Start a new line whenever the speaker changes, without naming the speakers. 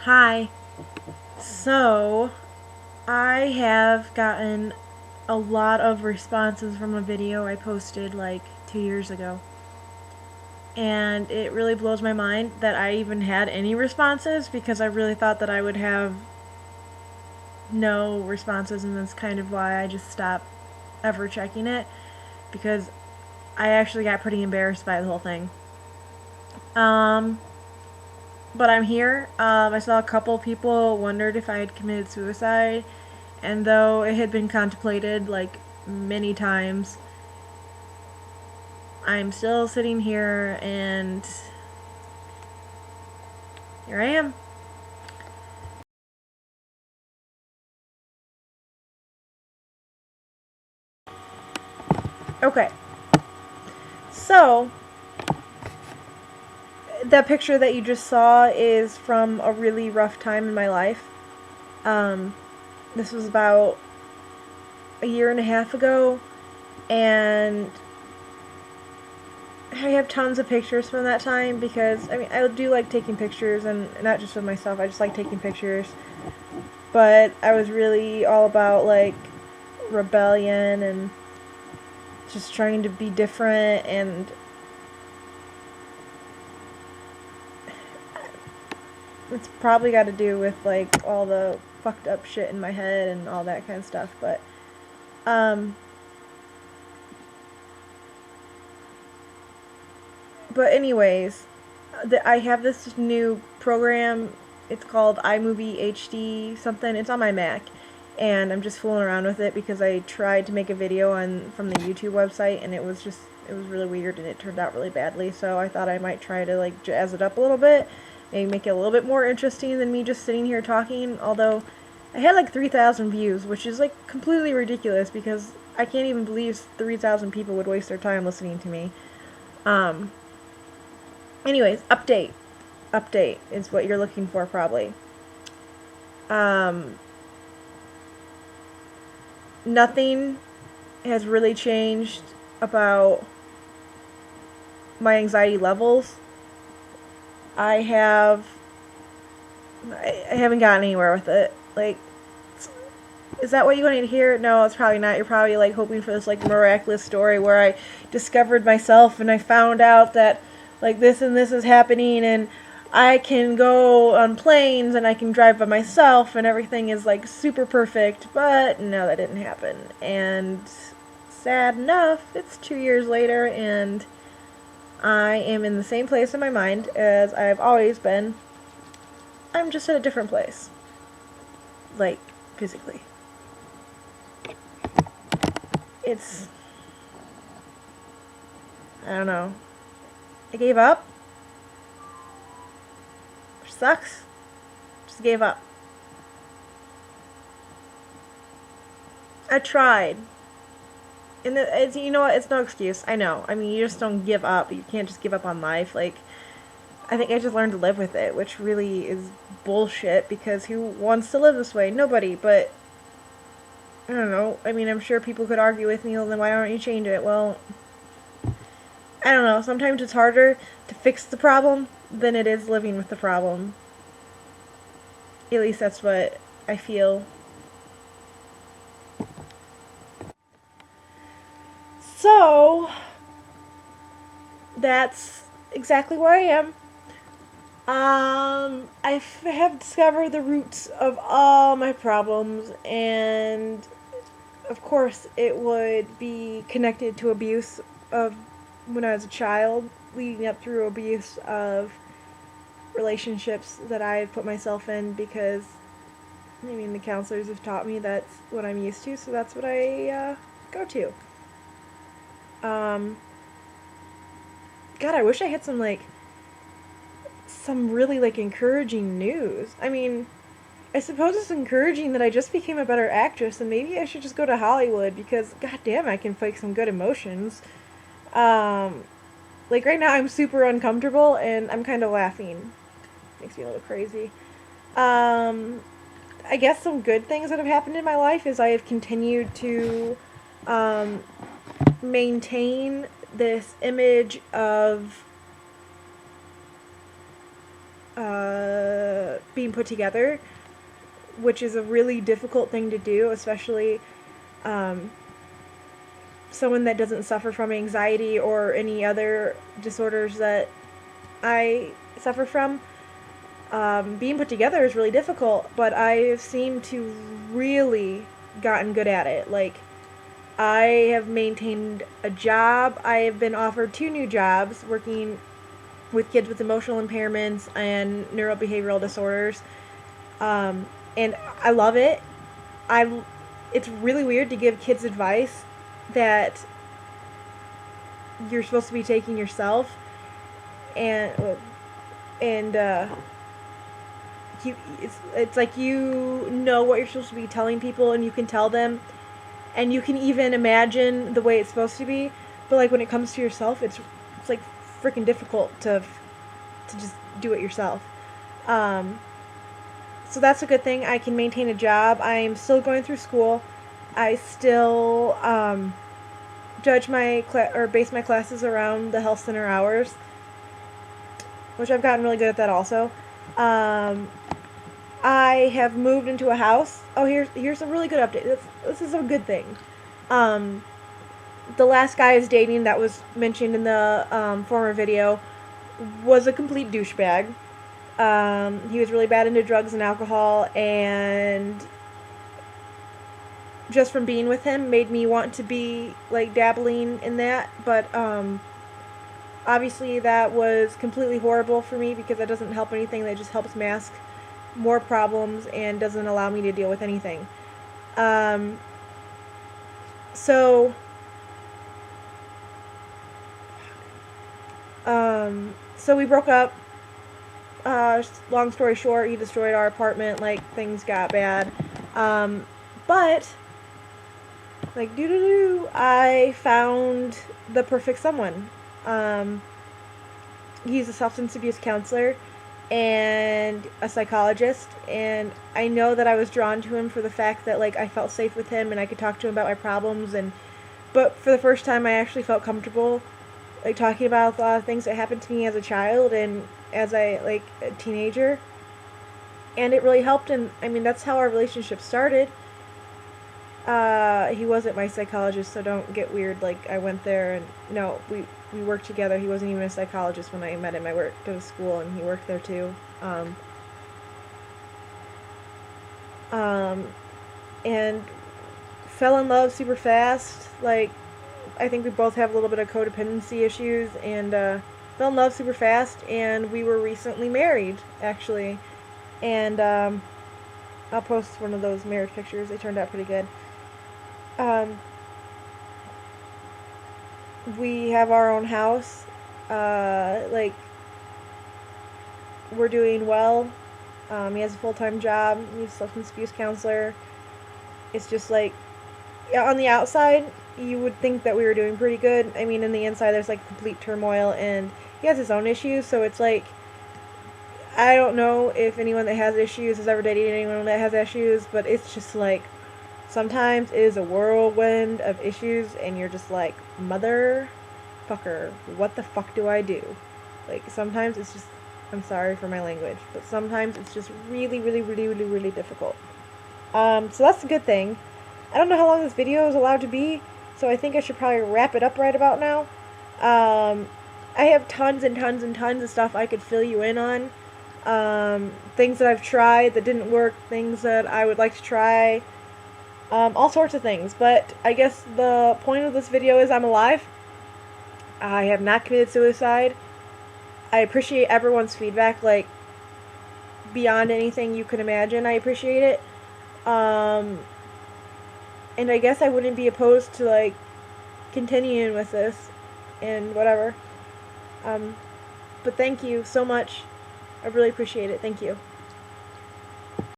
Hi. So, I have gotten a lot of responses from a video I posted like 2 years ago. And it really blows my mind that I even had any responses because I really thought that I would have no responses, and that's kind of why I just stopped ever checking it because I actually got pretty embarrassed by the whole thing. Um, but I'm here. I saw a couple people wondered if I had committed suicide, and though it had been contemplated like many times, I'm still sitting here and here I am. Okay, so that picture that you just saw is from a really rough time in my life. Um, this was about a year and a half ago, and I have tons of pictures from that time because I do like taking pictures, and not just of myself. I just like taking pictures. But I was really all about like rebellion and just trying to be different, and it's probably got to do with like all the fucked up shit in my head and all that kind of stuff. Um but anyways, I have this new program. It's called iMovie HD something. It's on my Mac, and I'm just fooling around with it because I tried to make a video on from the YouTube website, and it was really weird and it turned out really badly. So I thought I might try to like jazz it up a little bit, maybe make it a little bit more interesting than me just sitting here talking. Although I had like 3,000 views, which is like completely ridiculous because I can't even believe 3,000 people would waste their time listening to me. Um, Anyways, update is what you're looking for probably. Um, Nothing has really changed about my anxiety levels. I have I haven't gotten anywhere with it. Like, is that what you wanted to hear? No, it's probably not. You're probably like hoping for this like miraculous story where I discovered myself and I found out that like this and this is happening, and I can go on planes and I can drive by myself and everything is like super perfect. But no, that didn't happen. And sad enough, it's 2 years later and I am in the same place in my mind as I've always been. I'm just in a different place. Like, physically. It's, I don't know. I gave up, which sucks. Just gave up. I tried. And it's, you know what? It's no excuse. I know. I mean, you just don't give up. You can't just give up on life. Like, I think I just learned to live with it, which really is bullshit because who wants to live this way? Nobody. But, I don't know. I mean, I'm sure people could argue with me, well, then why don't you change it? Well, I don't know. Sometimes it's harder to fix the problem than it is living with the problem. At least that's what I feel. So, that's exactly where I am. Have discovered the roots of all my problems, and of course, it would be connected to abuse of when I was a child, leading up through abuse of relationships that I had put myself in because, I mean, the counselors have taught me that's what I'm used to, so that's what I go to. Um, God, I wish I had some really like encouraging news. I mean, I suppose it's encouraging that I just became a better actress, and maybe I should just go to Hollywood because, goddamn, I can fake some good emotions. Um, like right now, I'm super uncomfortable and I'm kind of laughing. Makes me a little crazy. Um, I guess some good things that have happened in my life is I have continued to um, maintain this image of being put together, which is a really difficult thing to do, especially someone that doesn't suffer from anxiety or any other disorders that I suffer from. Being put together is really difficult, but I've seemed to really gotten good at it. Like, I have maintained a job. I have been offered 2 new jobs working with kids with emotional impairments and neurobehavioral disorders. And I love it. It's really weird to give kids advice that you're supposed to be taking yourself, and it's like you know what you're supposed to be telling people, and you can tell them, and you can even imagine the way it's supposed to be, but like when it comes to yourself, it's like freaking difficult to just do it yourself. So that's a good thing. I can maintain a job. I'm still going through school. I still judge my or base my classes around the health center hours, which I've gotten really good at that also. I have moved into a house. Oh, here's a really good update. This is a good thing. The last guy I was dating that was mentioned in the former video was a complete douchebag. He was really bad into drugs and alcohol, and just from being with him made me want to be like dabbling in that, but obviously that was completely horrible for me because that doesn't help anything. That just helps mask more problems and doesn't allow me to deal with anything. So we broke up. Long story short, he destroyed our apartment. Like, things got bad. But like I found the perfect someone. He's a substance abuse counselor and a psychologist, and I know that I was drawn to him for the fact that like I felt safe with him and I could talk to him about my problems, but for the first time I actually felt comfortable like talking about a lot of things that happened to me as a child and as a teenager, and it really helped. And I mean, that's how our relationship started. He wasn't my psychologist, so don't get weird. Like, I went there and no, we worked together. He wasn't even a psychologist when I met him. I worked at a school and he worked there too. And fell in love super fast. Like, I think we both have a little bit of codependency issues, and fell in love super fast, and we were recently married, actually. And I'll post one of those marriage pictures. They turned out pretty good. We have our own house. Like, we're doing well. He has a full-time job. He's a substance abuse counselor. It's just like, on the outside, you would think that we were doing pretty good. I mean, in the inside, there's like complete turmoil, and he has his own issues, so it's like, I don't know if anyone that has issues has ever dated anyone that has issues, but it's just like, sometimes it is a whirlwind of issues, and you're just like, motherfucker, what the fuck do I do? Like, sometimes it's just, I'm sorry for my language, but sometimes it's just really, really, really, really, really difficult. So that's a good thing. I don't know how long this video is allowed to be, so I think I should probably wrap it up right about now. I have tons and tons and tons of stuff I could fill you in on. Things that I've tried that didn't work, things that I would like to try, all sorts of things. But I guess the point of this video is I'm alive. I have not committed suicide. I appreciate everyone's feedback, like, beyond anything you could imagine. I appreciate it. And I guess I wouldn't be opposed to, like, continuing with this and whatever. But thank you so much. I really appreciate it. Thank you.